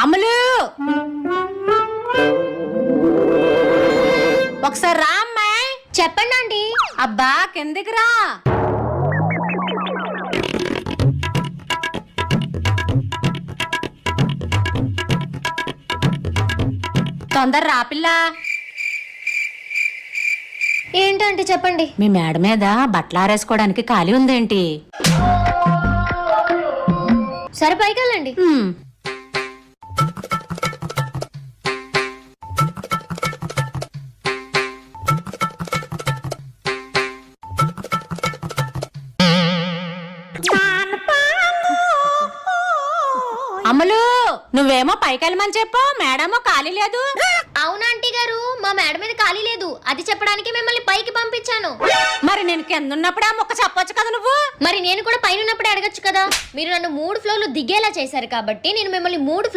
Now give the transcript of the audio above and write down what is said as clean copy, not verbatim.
అమలు ఒకసారి రా అమ్మాయి. చెప్పండి ఆంటీ. అబ్బా కిందికి రా. తొందర రా పిల్ల. ఏంటంటే చెప్పండి. మీ మేడ మీద బట్టలు ఆరేసుకోవడానికి ఖాళీ ఉందేంటి? సరే పైకి వెళ్ళండి. అమలు నువ్వేమో పైకి వెళ్ళమని చెప్పు, మేడమో ఖాళీ లేదు. అవునాంటీ గారు, మా మేడ మీద ఖాళీ లేదు, అది చెప్పడానికి మిమ్మల్ని పైకి పంపించాను. మరి నేను కింద ఉన్నప్పుడు ఆ మొక్క చెప్పొచ్చు కదా నువ్వు. మరి నేను కూడా పైన ఉన్నప్పుడే అడగచ్చు కదా. మీరు నన్ను 3 ఫ్లోర్లు దిగేలా చేశారు కాబట్టి నేను మిమ్మల్ని 3 ఫ్లోర్